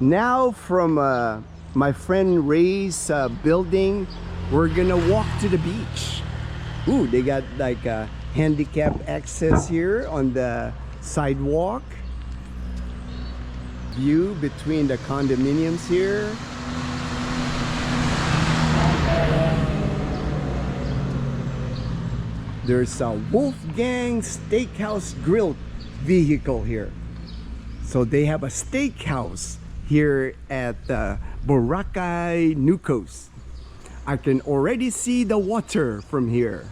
Now from my friend Ray's building, we're gonna walk to the beach. Ooh, they got like a handicap access here on the sidewalk. View between the condominiums here. There's a Wolfgang Steakhouse Grill vehicle here. So they have a steakhouse here at Boracay, Newcoast. I can already see the water from here.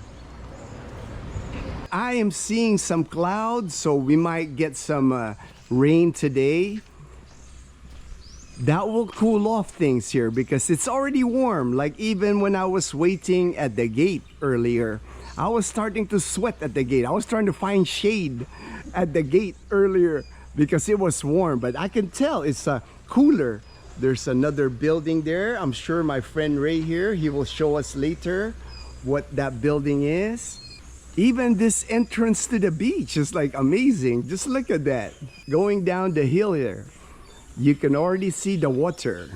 I am seeing some clouds, so we might get some rain today. That will cool off things here because it's already warm. Like even when I was waiting at the gate earlier, I was starting to sweat at the gate. I was trying to find shade at the gate earlier because it was warm, but I can tell it's cooler. There's another building there. I'm sure my friend Ray here, he will show us later what that building is. Even this entrance to the beach is like amazing. Just look at that. Going down the hill here, you can already see the water.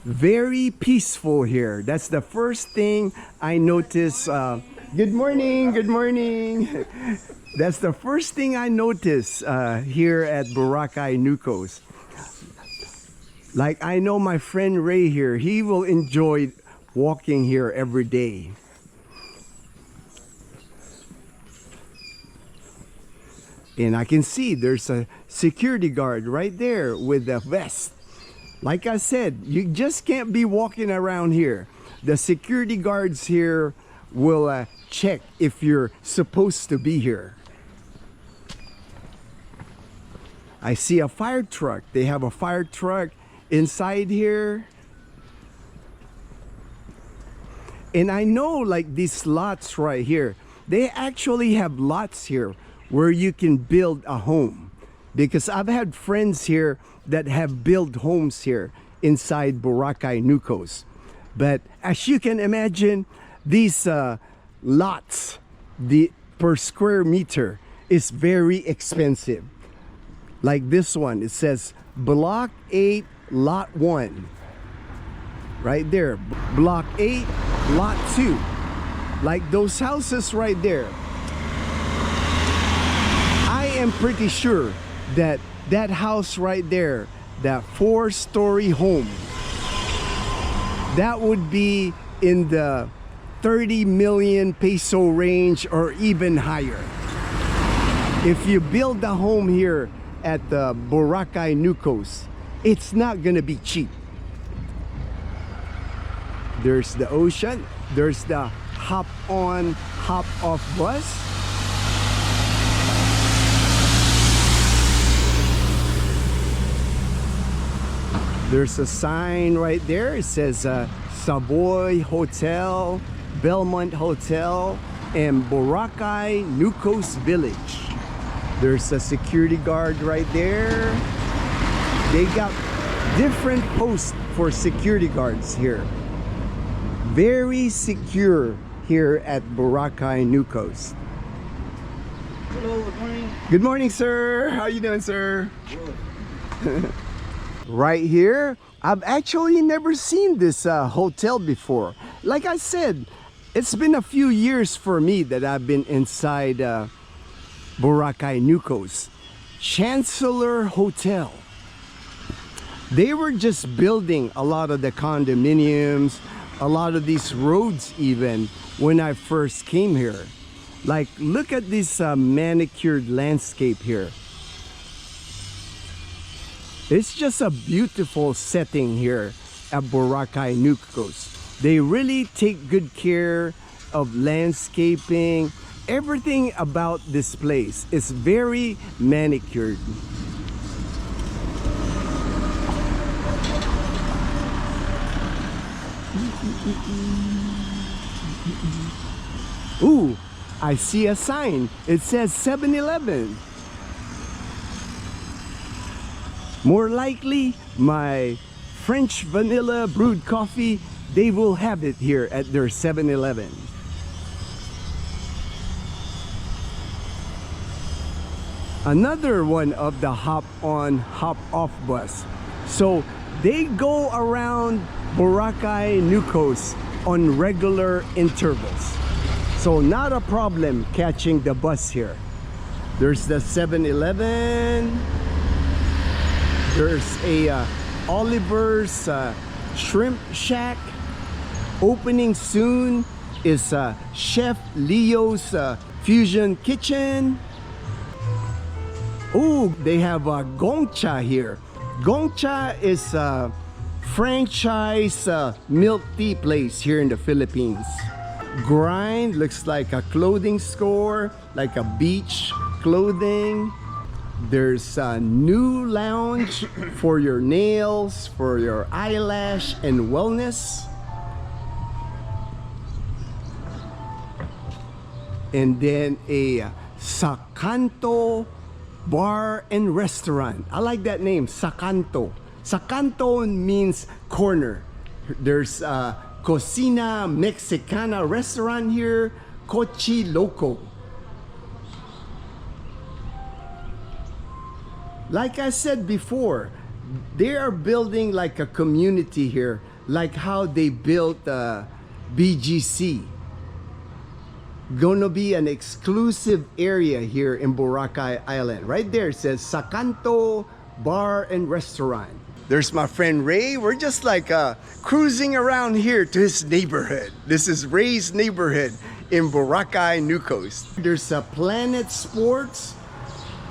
Very peaceful here. That's the first thing I noticed. Good morning, good morning. That's the first thing I noticed here at Boracay, Newcoast. Like I know my friend Ray here, he will enjoy walking here every day. And I can see there's a security guard right there with a vest. Like I said, you just can't be walking around here. The security guards here will check if you're supposed to be here. I see a fire truck. They have a fire truck inside here. And I know like these lots right here, they actually have lots here where you can build a home, because I've had friends here that have built homes here inside Boracay, Newcoast. But as you can imagine, these lots, the per square meter is very expensive. Like this one, it says Block 8, Lot 1. Right there, Block 8, Lot 2. Like those houses right there. I am pretty sure that that house right there, that 4-story home, that would be in the 30 million peso range or even higher. If you build a home here at the Boracay, Newcoast, it's not gonna be cheap. There's the ocean, there's the hop on, hop off bus. There's a sign right there. It says Savoy Hotel, Belmont Hotel, and Boracay Newcoast Village. There's a security guard right there. They got different posts for security guards here. Very secure here at Boracay, Newcoast. Hello, good morning. Good morning, sir. How you doing, sir? Good. Right here, I've actually never seen this hotel before. Like I said, it's been a few years for me that I've been inside Boracay, Newcoast. Chancellor Hotel. They were just building a lot of the condominiums, a lot of these roads even when I first came here. Like, look at this manicured landscape here. It's just a beautiful setting here at Boracay, Newcoast. They really take good care of landscaping. Everything about this place is very manicured. Ooh, I see a sign. It says 7-Eleven. More likely, my French vanilla brewed coffee, they will have it here at their 7-Eleven. Another one of the hop on, hop off bus. So they go around Boracay, Newcoast on regular intervals. So not a problem catching the bus here. There's the 7-Eleven. There's a Oliver's Shrimp Shack. Opening soon is Chef Leo's Fusion Kitchen. Oh, they have Gongcha here. Gongcha is a franchise milk tea place here in the Philippines. Grind looks like a clothing store, like a beach clothing. There's a new lounge for your nails, for your eyelash and wellness. And then a Sakanto Bar and Restaurant. I like that name, Sakanto. Sakanto means corner. There's a Cocina Mexicana restaurant here, Cochi Loco. Like I said before, they are building like a community here, like how they built BGC. Gonna be an exclusive area here in Boracay Island. Right there it says Sakanto Bar and Restaurant. There's my friend Ray. We're just like cruising around here to his neighborhood. This is Ray's neighborhood in Boracay, Newcoast. There's a Planet Sports.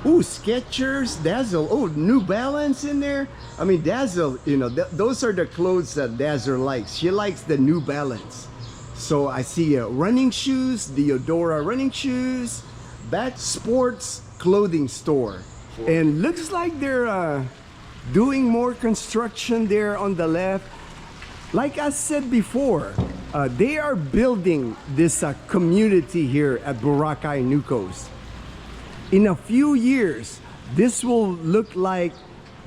Ooh, Skechers, Dazzle. Oh, New Balance in there. I mean, Dazzle, you know, those are the clothes that Dazzle likes. She likes the New Balance. So I see running shoes, the Eudora running shoes, Bat Sports clothing store. And looks like they're doing more construction there on the left. Like I said before, they are building this community here at Boracay, Newcoast. In a few years, this will look like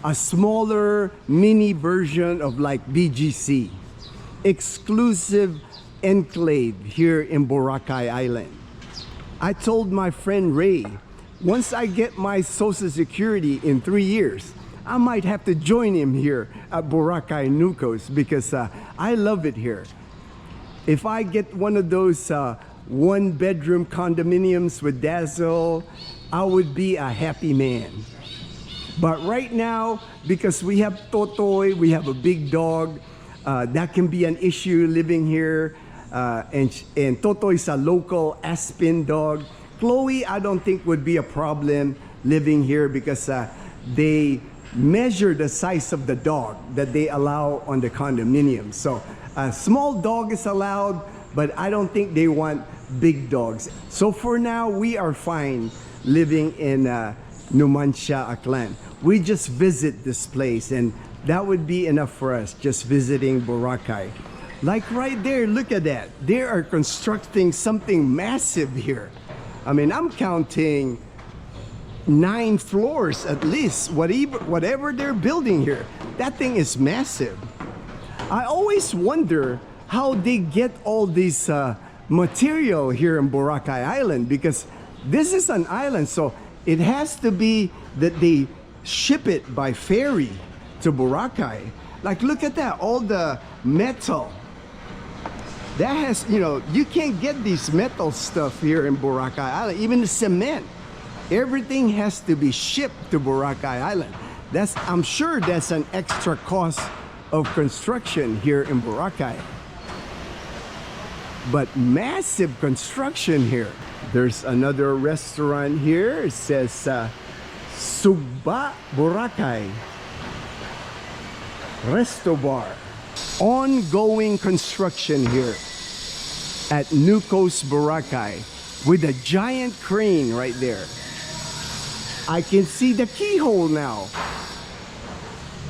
a smaller mini version of like BGC. Exclusive enclave here in Boracay Island. I told my friend Ray, once I get my Social Security in 3 years, I might have to join him here at Boracay Newcoast because I love it here. If I get one of those one-bedroom condominiums with Dazzle, I would be a happy man. But right now, because we have Totoy, we have a big dog, that can be an issue living here. And Totoy is a local Aspen dog. Chloe, I don't think would be a problem living here because they measure the size of the dog that they allow on the condominium. So a small dog is allowed, but I don't think they want big dogs. So for now, we are fine living in Numancia, Aklan. We just visit this place and that would be enough for us, just visiting Boracay. Like right there, look at that. They are constructing something massive here. I mean, I'm counting 9 floors at least, whatever they're building here. That thing is massive. I always wonder how they get all this material here in Boracay Island because this is an island, so it has to be that they ship it by ferry to Boracay. Like, look at that, all the metal. That has, you know, you can't get these metal stuff here in Boracay Island, even the cement. Everything has to be shipped to Boracay Island. I'm sure that's an extra cost of construction here in Boracay. But massive construction here. There's another restaurant here. It says Sugba Boracay Resto Bar. Ongoing construction here at Newcoast Boracay with a giant crane right there. I can see the keyhole now.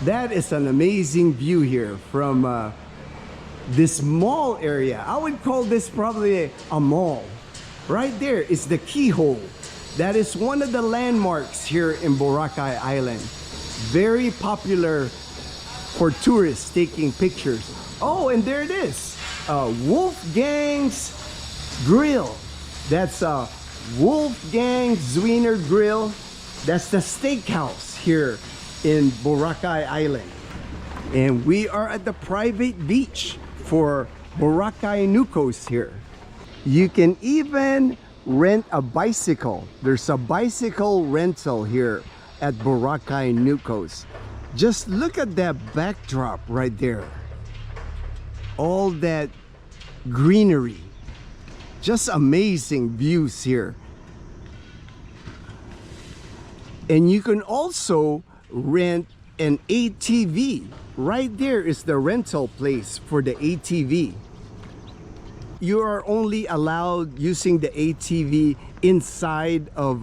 That is an amazing view here from this mall area. I would call this probably a mall. Right there is the keyhole. That is one of the landmarks here in Boracay Island. Very popular for tourists taking pictures. Oh, and there it is. Wolfgang's Grill. That's Wolfgang's Zwiener Grill. That's the steakhouse here in Boracay Island. And we are at the private beach for Boracay Newcoast here. You can even rent a bicycle. There's a bicycle rental here at Boracay Newcoast. Just look at that backdrop right there. All that greenery. Just amazing views here. And you can also rent an ATV. Right there is the rental place for the ATV. You are only allowed using the ATV inside of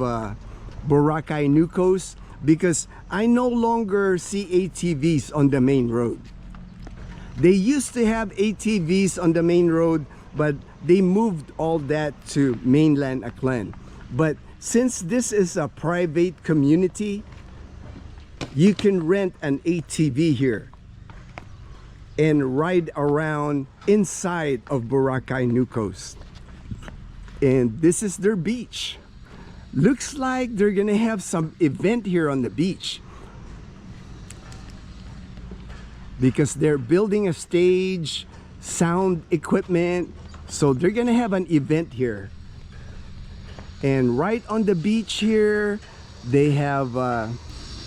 Boracay Newcoast because I no longer see ATVs on the main road. They used to have ATVs on the main road, but they moved all that to mainland Aklan. But since this is a private community, you can rent an ATV here and ride around inside of Boracay Newcoast. And this is their beach. Looks like they're gonna have some event here on the beach because they're building a stage, sound equipment, so they're gonna have an event here. And right on the beach here, they have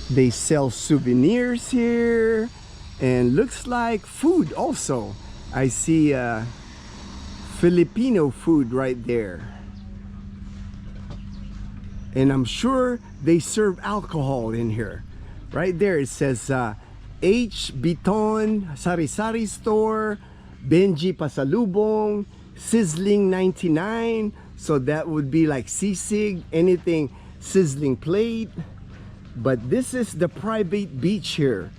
they sell souvenirs here, and looks like food also. I see Filipino food right there. And I'm sure they serve alcohol in here. Right there it says H. Biton Sari-Sari Store, Benji Pasalubong, Sizzling 99. So that would be like sisig, anything sizzling plate. But this is the private beach here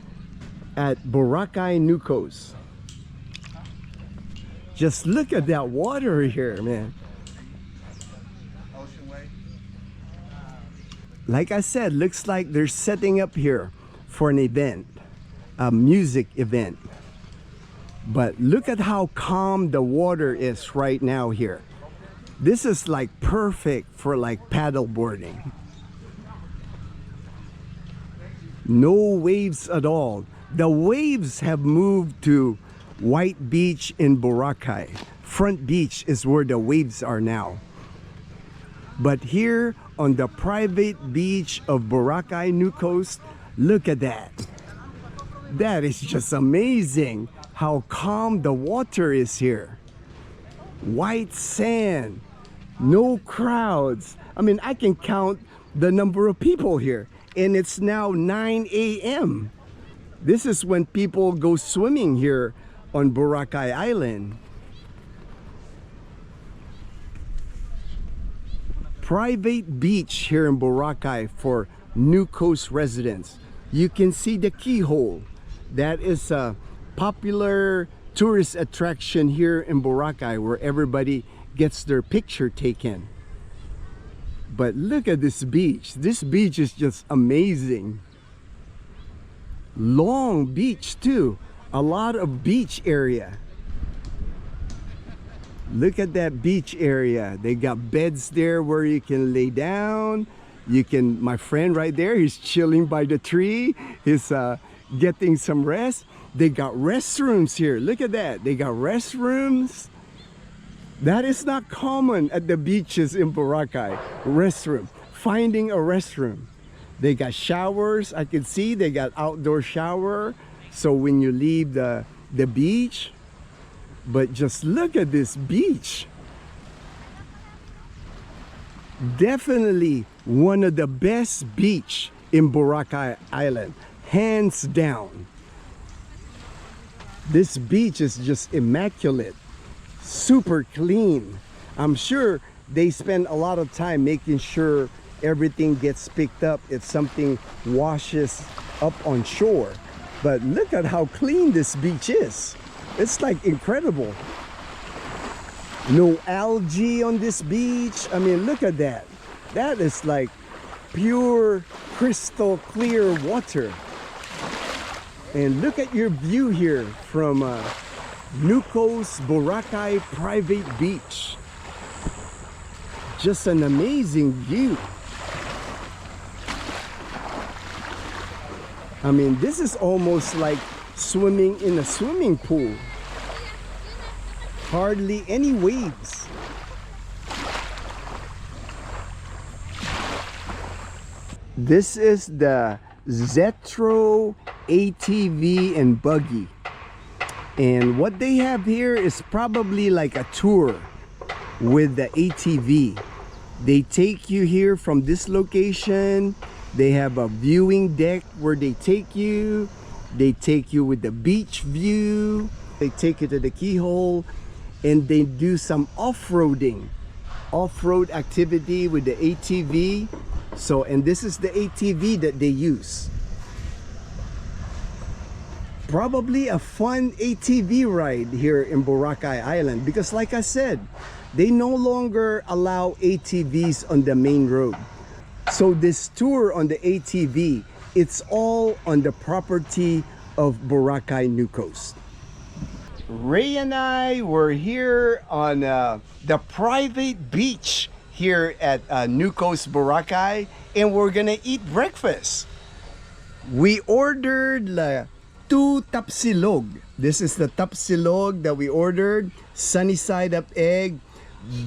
at Boracay Newcoast. Just look at that water here, man. Like I said, looks like they're setting up here for an event, a music event. But look at how calm the water is right now here. This is like perfect for like paddle boarding. No waves at all. The waves have moved to White Beach in Boracay. Front Beach is where the waves are now. But here on the private beach of Boracay Newcoast, look at that. That is just amazing how calm the water is here. White sand, no crowds. I mean, I can count the number of people here, and it's now 9 a.m. This is when people go swimming here on Boracay Island. Private beach here in Boracay for Newcoast residents. You can see the keyhole. That is a popular tourist attraction here in Boracay where everybody gets their picture taken. But look at this beach. This beach is just amazing. Long beach too. A lot of beach area. Look at that beach area. They got beds there where you can lay down. You can, my friend right there, he's chilling by the tree. He's getting some rest. They got restrooms here. Look at that. They got restrooms. That is not common at the beaches in Boracay. Restroom. Finding a restroom. They got showers. I can see they got outdoor shower. So when you leave the beach, but just look at this beach. Definitely one of the best beach in Boracay Island, hands down. This beach is just immaculate, super clean. I'm sure they spend a lot of time making sure everything gets picked up if something washes up on shore. But look at how clean this beach is. It's like incredible. No algae on this beach. I mean, look at that. That is like pure crystal clear water. And look at your view here from Newcoast Boracay Private Beach. Just an amazing view. I mean, this is almost like swimming in a swimming pool. Hardly any waves. This is the Zetro ATV and buggy. And what they have here is probably like a tour with the ATV. They take you here from this location. They have a viewing deck where they take you. They take you with the beach view. They take you to the keyhole and they do some off-roading. Off-road activity with the ATV. So, and this is the ATV that they use. Probably a fun ATV ride here in Boracay Island because like I said, they no longer allow ATVs on the main road. So this tour on the ATV, it's all on the property of Boracay Newcoast. Ray and I were here on the private beach here at Newcoast Boracay, and we're gonna eat breakfast. We ordered 2 tapsilog. This is the tapsilog that we ordered. Sunny side up egg,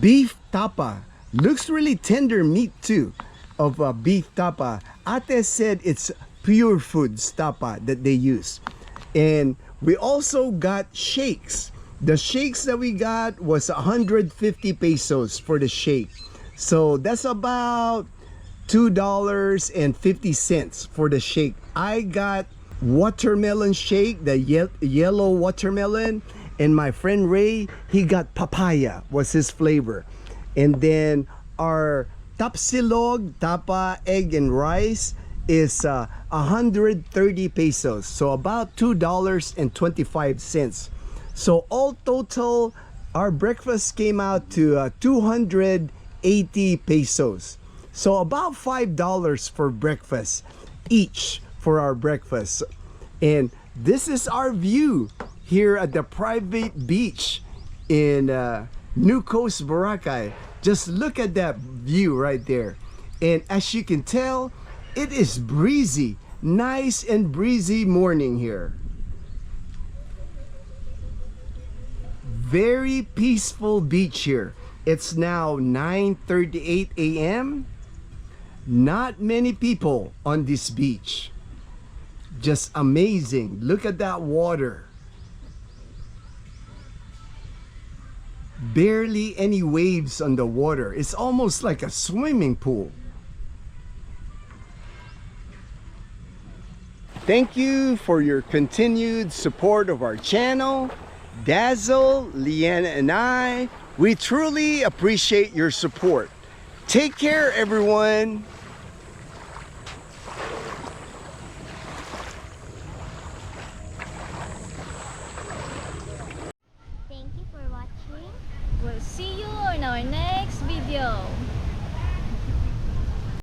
beef tapa. Looks really tender meat too of beef tapa. Ate said it's pure foods tapa that they use. And we also got shakes. The shakes that we got was 150 pesos for the shake. So that's about $2.50 for the shake. I got watermelon shake, the yellow watermelon, and my friend Ray, he got papaya was his flavor. And then our tapsilog, tapa, egg and rice is 130 pesos, so about $2.25. So all total, our breakfast came out to 280 pesos. So about $5 for breakfast each for our breakfast. And this is our view here at the private beach in Newcoast Boracay. Just look at that view right there. And as you can tell, it is breezy, nice and breezy morning here. Very peaceful beach here. It's now 9:38 a.m. Not many people on this beach. Just amazing. Look at that water. Barely any waves on the water. It's almost like a swimming pool. Thank you for your continued support of our channel. Dazzle, Leanna, and I, we truly appreciate your support. Take care, everyone. Thank you for watching. We'll see you in our next video.